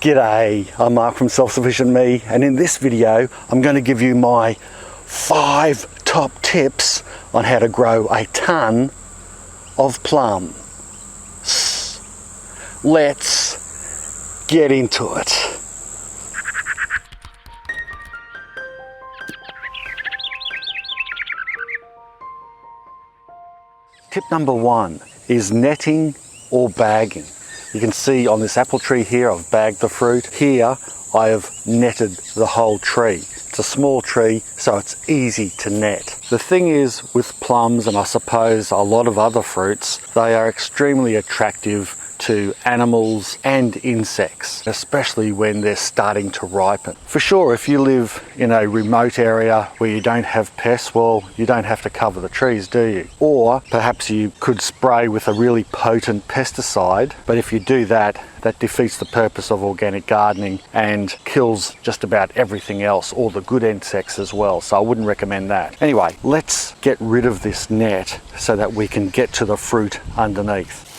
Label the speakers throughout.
Speaker 1: G'day, I'm Mark from Self-Sufficient Me, and in this video I'm going to give you my 5 top tips on how to grow a ton of plums. Let's get into it. Tip number 1 is netting or bagging. You can see on this apple tree here, I've bagged the fruit. Here, I have netted the whole tree. It's a small tree, so it's easy to net. The thing is with plums, and I suppose a lot of other fruits, they are extremely attractive to animals and insects, especially when they're starting to ripen. For sure, if you live in a remote area where you don't have pests, well, you don't have to cover the trees, do you? Or perhaps you could spray with a really potent pesticide, but if you do that, that defeats the purpose of organic gardening and kills just about everything else, all the good insects as well, so I wouldn't recommend that. Anyway, let's get rid of this net so that we can get to the fruit underneath.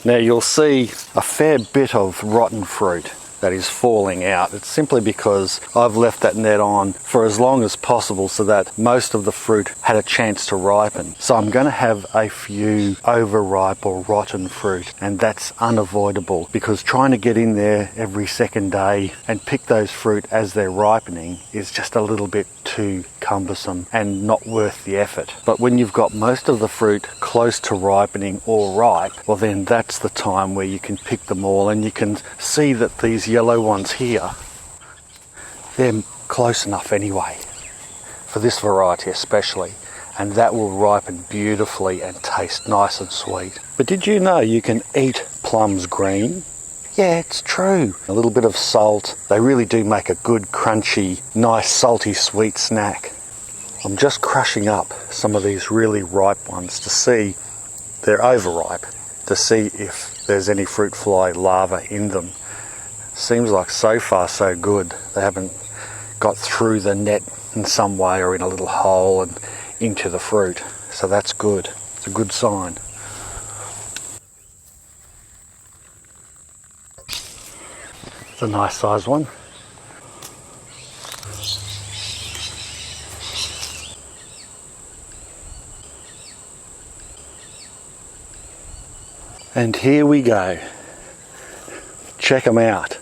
Speaker 1: Now you'll see a fair bit of rotten fruit that is falling out. It's simply because I've left that net on for as long as possible so that most of the fruit had a chance to ripen. So I'm going to have a few overripe or rotten fruit, and that's unavoidable because trying to get in there every second day and pick those fruit as they're ripening is just a little bit too cumbersome and not worth the effort. But when you've got most of the fruit close to ripening or ripe, well then that's the time where you can pick them all, and you can see that these yellow ones here, they're close enough anyway for this variety especially, and that will ripen beautifully and taste nice and sweet. But did you know you can eat plums green? Yeah, it's true. A little bit of salt, they really do make a good crunchy, nice salty sweet snack. I'm just crushing up some of these really ripe ones to see, they're overripe, to see if there's any fruit fly larvae in them. Seems like so far so good. They haven't got through the net in some way or in a little hole and into the fruit. So that's good. It's a good sign. It's a nice sized one. And here we go. Check them out.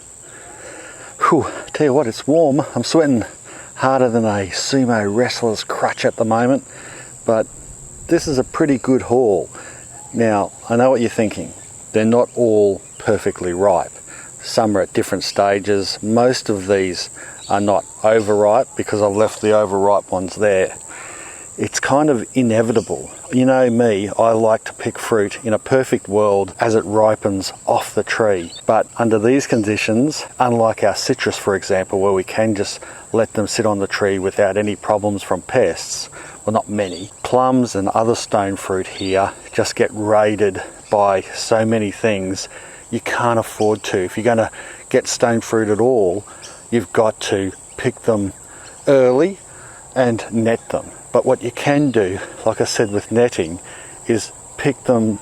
Speaker 1: Whew, tell you what, it's warm. I'm sweating harder than a sumo wrestler's crutch at the moment, but this is a pretty good haul. Now, I know what you're thinking. They're not all perfectly ripe. Some are at different stages. Most of these are not overripe because I've left the overripe ones there. It's kind of inevitable. You know me, I like to pick fruit in a perfect world as it ripens off the tree. But under these conditions, unlike our citrus for example, where we can just let them sit on the tree without any problems from pests, well not many, plums and other stone fruit here just get raided by so many things you can't afford to. If you're going to get stone fruit at all, you've got to pick them early and net them. But what you can do, like I said with netting, is pick them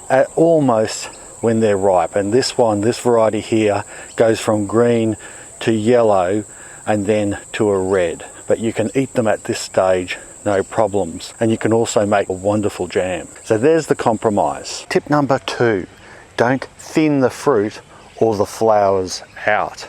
Speaker 1: at almost when they're ripe. And this variety here, goes from green to yellow and then to a red. But you can eat them at this stage, no problems. And you can also make a wonderful jam. So there's the compromise. Tip number 2, don't thin the fruit or the flowers out.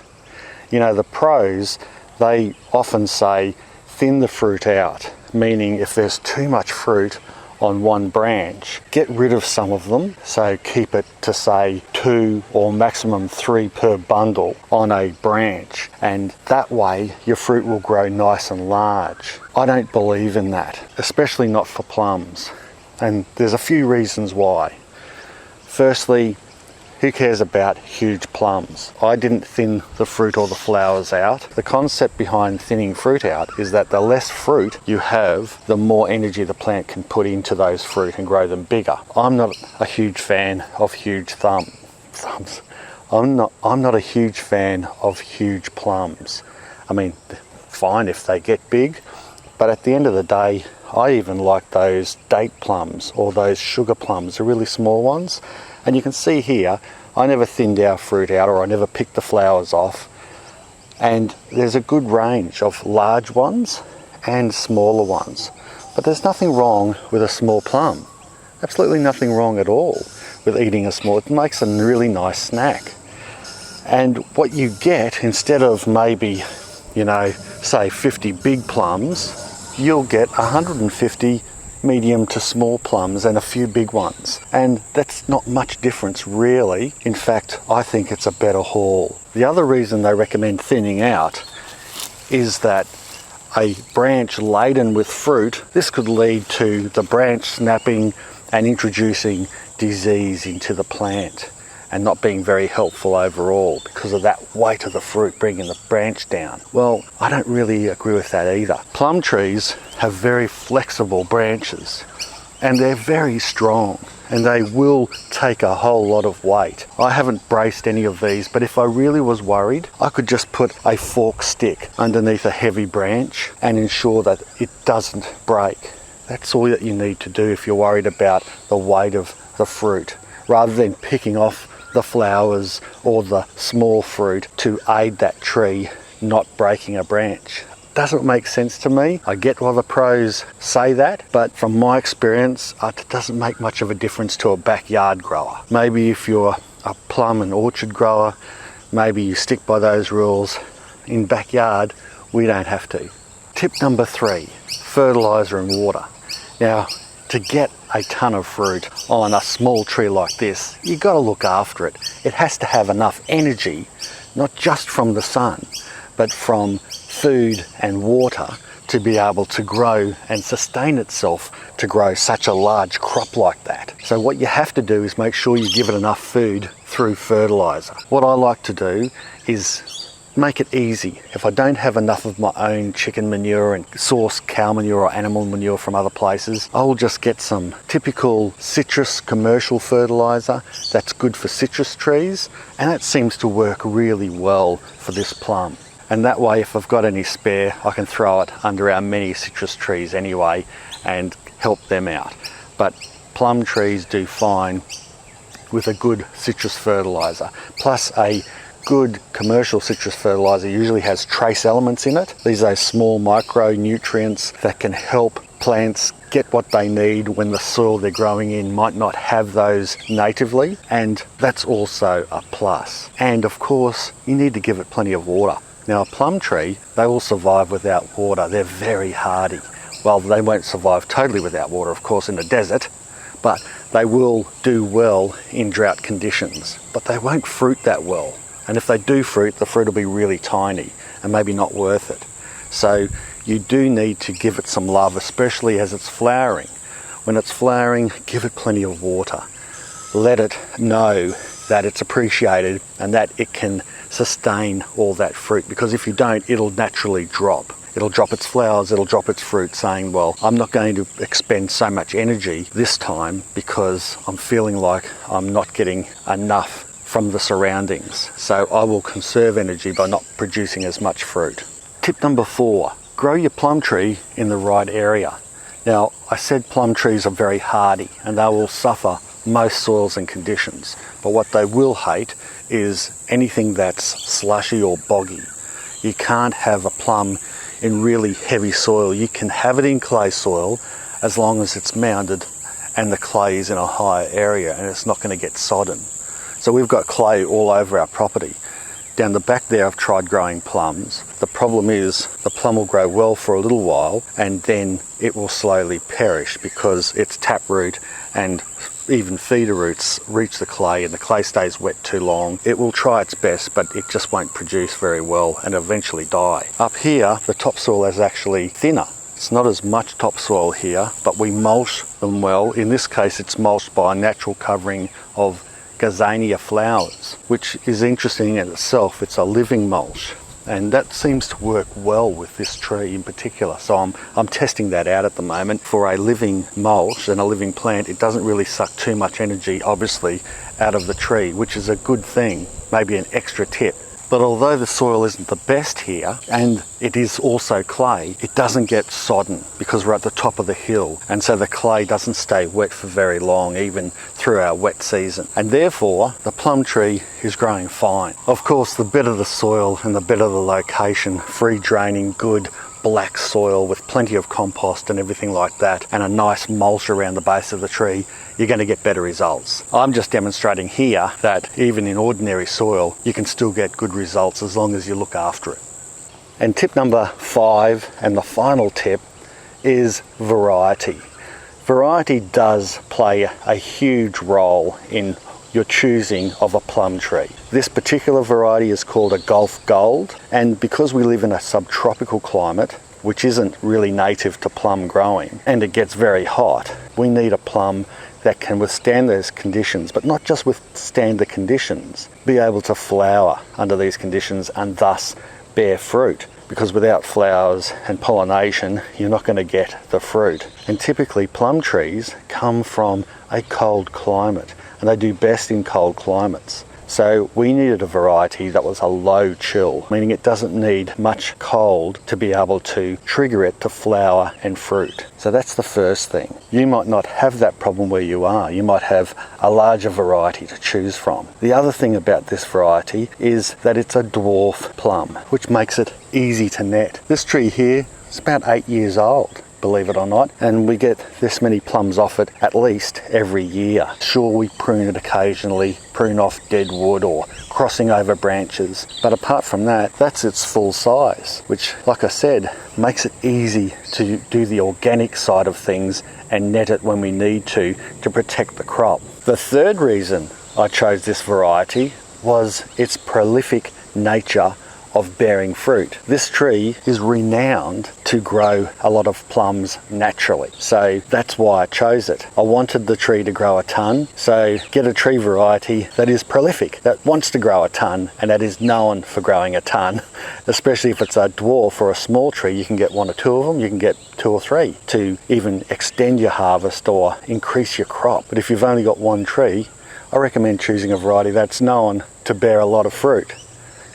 Speaker 1: You know, the pros, they often say thin the fruit out, meaning if there's too much fruit on one branch, get rid of some of them. So keep it to say 2 or maximum 3 per bundle on a branch, and that way your fruit will grow nice and large. I don't believe in that, especially not for plums, and there's a few reasons why. Firstly, who cares about huge plums? I didn't thin the fruit or the flowers out. The concept behind thinning fruit out is that the less fruit you have, the more energy the plant can put into those fruit and grow them bigger. I'm not a huge fan of huge thumbs. I'm not a huge fan of huge plums. I mean, fine if they get big, but at the end of the day, I even like those date plums or those sugar plums, the really small ones. And you can see here, I never thinned our fruit out, or I never picked the flowers off. And there's a good range of large ones and smaller ones. But there's nothing wrong with a small plum. Absolutely nothing wrong at all with eating a small. It makes a really nice snack. And what you get, instead of maybe, say 50 big plums, you'll get 150 medium to small plums and a few big ones. And that's not much difference really. In fact, I think it's a better haul. The other reason they recommend thinning out is that a branch laden with fruit, this could lead to the branch snapping and introducing disease into the plant and not being very helpful overall because of that weight of the fruit bringing the branch down. Well, I don't really agree with that either. Plum trees have very flexible branches and they're very strong and they will take a whole lot of weight. I haven't braced any of these, but if I really was worried, I could just put a fork stick underneath a heavy branch and ensure that it doesn't break. That's all that you need to do if you're worried about the weight of the fruit, rather than picking off the flowers or the small fruit to aid that tree not breaking a branch. Doesn't make sense to me. I get why the pros say that, but from my experience, it doesn't make much of a difference to a backyard grower. Maybe if you're a plum and orchard grower, maybe you stick by those rules. In backyard, we don't have to. Tip number 3, fertilizer and water. Now, to get a ton of fruit on a small tree like this, you've got to look after it. It has to have enough energy, not just from the sun, but from food and water to be able to grow and sustain itself to grow such a large crop like that. So what you have to do is make sure you give it enough food through fertilizer. What I like to do is make it easy. If I don't have enough of my own chicken manure and source cow manure or animal manure from other places, I'll just get some typical citrus commercial fertilizer that's good for citrus trees, and that seems to work really well for this plum. And that way, if I've got any spare, I can throw it under our many citrus trees anyway and help them out. But plum trees do fine with a good citrus fertilizer. Plus a good commercial citrus fertilizer usually has trace elements in it. These are those small micronutrients that can help plants get what they need when the soil they're growing in might not have those natively, and that's also a plus. And of course, you need to give it plenty of water. Now a plum tree, they will survive without water. They're very hardy. Well, they won't survive totally without water, of course, in the desert, but they will do well in drought conditions. But they won't fruit that well. And if they do fruit, the fruit will be really tiny and maybe not worth it. So you do need to give it some love, especially as it's flowering. When it's flowering, give it plenty of water. Let it know that it's appreciated and that it can sustain all that fruit, because if you don't, it'll naturally drop. It'll drop its flowers, it'll drop its fruit, saying, well, I'm not going to expend so much energy this time because I'm feeling like I'm not getting enough from the surroundings. So I will conserve energy by not producing as much fruit. Tip number 4, grow your plum tree in the right area. Now, I said plum trees are very hardy and they will suffer most soils and conditions, but what they will hate is anything that's slushy or boggy. You can't have a plum in really heavy soil. You can have it in clay soil as long as it's mounded and the clay is in a higher area and it's not going to get sodden. So we've got clay all over our property. Down the back there I've tried growing plums. The problem is the plum will grow well for a little while and then it will slowly perish because its taproot and even feeder roots reach the clay and the clay stays wet too long. It will try its best, but it just won't produce very well and eventually die. Up here, the topsoil is actually thinner. It's not as much topsoil here, but we mulch them well. In this case, it's mulched by a natural covering of gazania flowers, which is interesting in itself. It's a living mulch. And that seems to work well with this tree in particular. So I'm testing that out at the moment. For a living mulch and a living plant, it doesn't really suck too much energy, obviously, out of the tree, which is a good thing, maybe an extra tip. But although the soil isn't the best here, and it is also clay, it doesn't get sodden because we're at the top of the hill, and so the clay doesn't stay wet for very long, even through our wet season. And therefore, the plum tree is growing fine. Of course, the better the soil and the better the location, free draining, good black soil with plenty of compost and everything like that, and a nice mulch around the base of the tree, you're going to get better results. I'm just demonstrating here that even in ordinary soil, you can still get good results as long as you look after it. And tip number 5, and the final tip, is variety. Variety does play a huge role in your choosing of a plum tree. This particular variety is called a Gulf Gold, and because we live in a subtropical climate, which isn't really native to plum growing, and it gets very hot, we need a plum that can withstand those conditions, but not just withstand the conditions, be able to flower under these conditions and thus bear fruit. Because without flowers and pollination, you're not going to get the fruit. And typically plum trees come from a cold climate, and they do best in cold climates. So we needed a variety that was a low chill, meaning it doesn't need much cold to be able to trigger it to flower and fruit. So that's the first thing. You might not have that problem where you are. You might have a larger variety to choose from. The other thing about this variety is that it's a dwarf plum, which makes it easy to net. This tree here is about 8 years old, believe it or not, and we get this many plums off it at least every year. Sure, we prune it occasionally, prune off dead wood or crossing over branches, but apart from that, that's its full size, which, like I said, makes it easy to do the organic side of things and net it when we need to protect the crop. The third reason I chose this variety was its prolific nature of bearing fruit. This tree is renowned to grow a lot of plums naturally, so that's why I chose it. I wanted the tree to grow a ton, so get a tree variety that is prolific, that wants to grow a ton, and that is known for growing a ton. Especially if it's a dwarf or a small tree, you can get 1 or 2 of them, you can get 2 or 3 to even extend your harvest or increase your crop. But if you've only got 1 tree, I recommend choosing a variety that's known to bear a lot of fruit.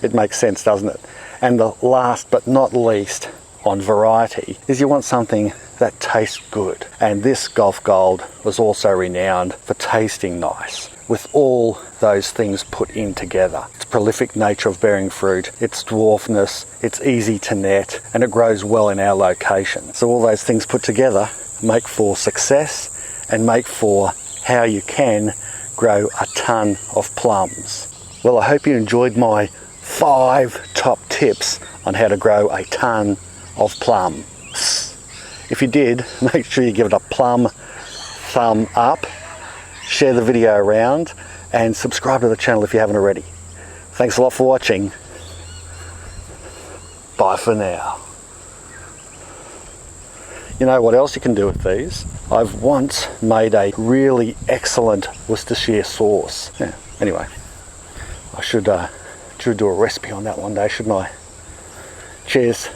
Speaker 1: It makes sense, doesn't it? And the last but not least on variety is you want something that tastes good. And this Gulf Gold was also renowned for tasting nice, with all those things put in together. Its prolific nature of bearing fruit, its dwarfness, it's easy to net, and it grows well in our location. So all those things put together make for success and make for how you can grow a ton of plums. Well, I hope you enjoyed my 5 top tips on how to grow a ton of plums. If you did, make sure you give it a plum thumb up, share the video around, and subscribe to the channel if you haven't already. Thanks a lot for watching. Bye for now. You know what else you can do with these? I've once made a really excellent Worcestershire sauce. Yeah, anyway, I should do a recipe on that one day, shouldn't I? Cheers.